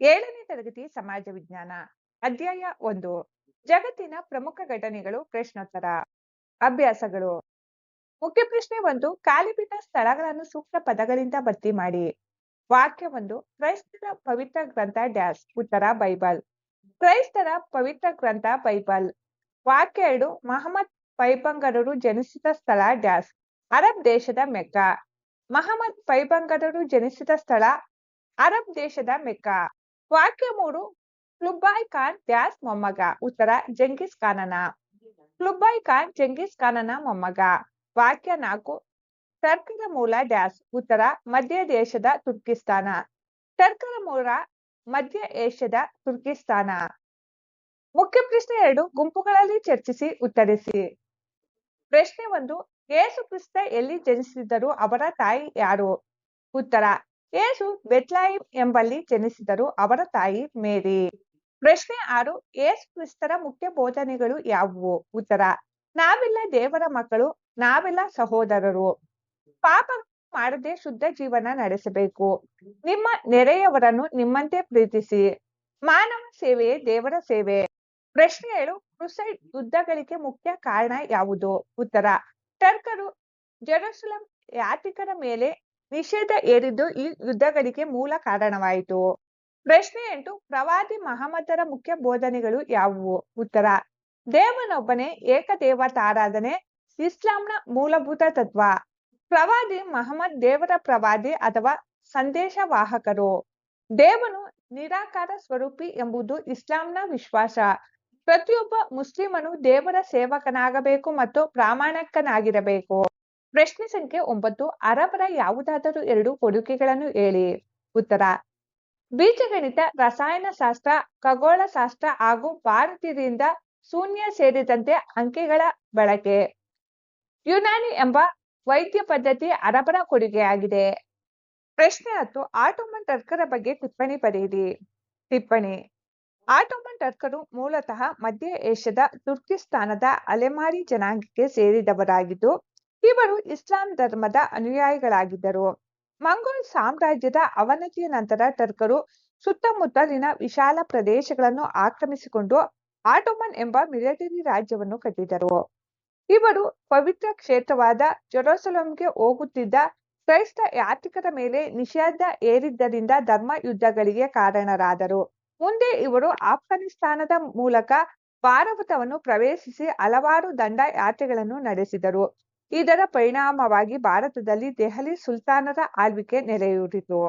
7ನೇ ತರಗತಿ ಸಮಾಜ ವಿಜ್ಞಾನ ಅಧ್ಯಾಯ 1 ಜಗತ್ತಿನ ಪ್ರಮುಖ ಘಟನೆಗಳು ಪ್ರಶ್ನೋತ್ತರ ಅಭ್ಯಾಸಗಳು ಮುಖ್ಯ ಪ್ರಶ್ನೆ 1 ಖಾಲಿಬಿಟ್ಟ ಸ್ಥಳಗಳನ್ನು ಸೂಕ್ತ ಪದಗಳಿಂದ ಭರ್ತಿ ಮಾಡಿ. ವಾಕ್ಯ 1 ಕ್ರೈಸ್ತರ ಪವಿತ್ರ ಗ್ರಂಥ ಡ್ಯಾಶ್ ಉತ್ತರ ಬೈಬಲ್. ಕ್ರೈಸ್ತರ ಪವಿತ್ರ ಗ್ರಂಥ ಬೈಬಲ್. ವಾಕ್ಯ 2 ಮಹಮ್ಮದ್ ಪೈಗಂಬರರು ಜನಿಸಿದ ಸ್ಥಳ ಡ್ಯಾಶ್ ಅರಬ್ ದೇಶದ ಮೆಕ್ಕಾ. ಮಹಮ್ಮದ್ ಪೈಗಂಬರರು ಜನಿಸಿದ ಸ್ಥಳ ಅರಬ್ ದೇಶದ ಮೆಕ್ಕಾ. ವಾಕ್ಯ 3 ಕ್ಲುಬಾಯ್ ಖಾನ್ ಡ್ಯಾಶ್ ಮೊಮ್ಮಗ ಉತ್ತರ ಜಂಗೀಸ್ ಖಾನನ. ಕ್ಲುಬಾಯ್ ಖಾನ್ ಜಂಗೀಸ್ ಖಾನನ ಮೊಮ್ಮಗ. ವಾಕ್ಯ 4 ಟರ್ಕರ ಮೂಲ ಡ್ಯಾಶ್ ಉತ್ತರ ಮಧ್ಯ ದೇಶದ ತುರ್ಕಿಸ್ತಾನ. ಟರ್ಕರ ಮೂಲ ಮಧ್ಯ ಏಷ್ಯಾದ ತುರ್ಕಿಸ್ತಾನ. ಮುಖ್ಯ ಪ್ರಶ್ನೆ 2 ಗುಂಪುಗಳಲ್ಲಿ ಚರ್ಚಿಸಿ ಉತ್ತರಿಸಿ. ಪ್ರಶ್ನೆ 1 ಯೇಸು ಕ್ರಿಸ್ತ ಎಲ್ಲಿ ಜನಿಸಿದರು, ಅವರ ತಾಯಿ ಯಾರು? ಉತ್ತರ ಯೇಸು ಬೆತ್ಲೆಹೇಮ್ ಎಂಬಲ್ಲಿ ಜನಿಸಿದರು, ಅವರ ತಾಯಿ ಮೇರಿ. ಪ್ರಶ್ನೆ 6 ಯೇಸು ಕ್ರಿಸ್ತರ ಮುಖ್ಯ ಬೋಧನೆಗಳು ಯಾವುವು? ಉತ್ತರ ನಾವೆಲ್ಲ ದೇವರ ಮಕ್ಕಳು, ನಾವೆಲ್ಲ ಸಹೋದರರು, ಪಾಪ ಮಾಡದೆ ಶುದ್ಧ ಜೀವನ ನಡೆಸಬೇಕು, ನಿಮ್ಮ ನೆರೆಯವರನ್ನು ನಿಮ್ಮಂತೆ ಪ್ರೀತಿಸಿ, ಮಾನವ ಸೇವೆಯೇ ದೇವರ ಸೇವೆ. ಪ್ರಶ್ನೆ 7 ಕ್ರುಸೈಡ್ ಯುದ್ಧಗಳಿಗೆ ಮುಖ್ಯ ಕಾರಣ ಯಾವುದು? ಉತ್ತರ ಟರ್ಕರು ಜೆರುಸಲೆಂ ಯಾತ್ರಿಕರ ಮೇಲೆ ನಿಷೇಧ ಹೇರಿದ್ದು ಈ ಯುದ್ಧಗಳಿಗೆ ಮೂಲ ಕಾರಣವಾಯಿತು. ಪ್ರಶ್ನೆ 8 ಪ್ರವಾದಿ ಮಹಮ್ಮದರ ಮುಖ್ಯ ಬೋಧನೆಗಳು ಯಾವುವು? ಉತ್ತರ ದೇವನೊಬ್ಬನೇ, ಏಕದೇವತಾರಾಧನೆ ಇಸ್ಲಾಂನ ಮೂಲಭೂತ ತತ್ವ. ಪ್ರವಾದಿ ಮಹಮ್ಮದ್ ದೇವರ ಪ್ರವಾದಿ ಅಥವಾ ಸಂದೇಶವಾಹಕರು. ದೇವನು ನಿರಾಕಾರ ಸ್ವರೂಪಿ ಎಂಬುದು ಇಸ್ಲಾಂನ ವಿಶ್ವಾಸ. ಪ್ರತಿಯೊಬ್ಬ ಮುಸ್ಲಿಮನು ದೇವರ ಸೇವಕನಾಗಬೇಕು ಮತ್ತು ಪ್ರಾಮಾಣಿಕನಾಗಿರಬೇಕು. ಪ್ರಶ್ನೆ ಸಂಖ್ಯೆ 9 ಅರಬರ ಯಾವುದಾದರೂ 2 ಕೊಡುಗೆಗಳನ್ನು ಹೇಳಿ. ಉತ್ತರ ಬೀಜಗಣಿತ, ರಸಾಯನಶಾಸ್ತ್ರ, ಖಗೋಳಶಾಸ್ತ್ರ ಹಾಗೂ ಭಾರತೀಯರಿಂದ ಶೂನ್ಯ ಸೇರಿದಂತೆ ಅಂಕೆಗಳ ಬಳಕೆ. ಯುನಾನಿ ಎಂಬ ವೈದ್ಯ ಪದ್ಧತಿ ಅರಬರ ಕೊಡುಗೆಯಾಗಿದೆ. ಪ್ರಶ್ನೆ 10 ಆಟೋಮನ್ ಟರ್ಕರ ಬಗ್ಗೆ ಟಿಪ್ಪಣಿ ಬರೆಯಿರಿ. ಟಿಪ್ಪಣಿ ಆಟೋಮನ್ ಟರ್ಕರು ಮೂಲತಃ ಮಧ್ಯ ಏಷ್ಯಾದ ತುರ್ಕಿಸ್ತಾನದ ಅಲೆಮಾರಿ ಜನಾಂಗಕ್ಕೆ ಸೇರಿದವರಾಗಿದ್ದು ಇವರು ಇಸ್ಲಾಂ ಧರ್ಮದ ಅನುಯಾಯಿಗಳಾಗಿದ್ದರು. ಮಂಗೋಲ್ ಸಾಮ್ರಾಜ್ಯದ ಅವನತಿಯ ನಂತರ ಟರ್ಕರು ಸುತ್ತಮುತ್ತಲಿನ ವಿಶಾಲ ಪ್ರದೇಶಗಳನ್ನು ಆಕ್ರಮಿಸಿಕೊಂಡು ಆಟೋಮನ್ ಎಂಬ ಮಿಲಿಟರಿ ರಾಜ್ಯವನ್ನು ಕಟ್ಟಿದರು. ಇವರು ಪವಿತ್ರ ಕ್ಷೇತ್ರವಾದ ಜೆರುಸಲೆಂಗೆ ಹೋಗುತ್ತಿದ್ದ ಕ್ರೈಸ್ತ ಯಾತ್ರಿಕರ ಮೇಲೆ ನಿಷೇಧ ಹೇರಿದ್ದರಿಂದ ಧರ್ಮ ಯುದ್ಧಗಳಿಗೆ ಕಾರಣರಾದರು. ಮುಂದೆ ಇವರು ಆಫ್ಘಾನಿಸ್ತಾನದ ಮೂಲಕ ಭಾರತವನ್ನು ಪ್ರವೇಶಿಸಿ ಹಲವಾರು ದಂಡ ಯಾತ್ರೆಗಳನ್ನು ನಡೆಸಿದರು. ಇದರ ಪರಿಣಾಮವಾಗಿ ಭಾರತದಲ್ಲಿ ದೆಹಲಿ ಸುಲ್ತಾನರ ಆಳ್ವಿಕೆ ನೆಲೆಯೂರಿತು.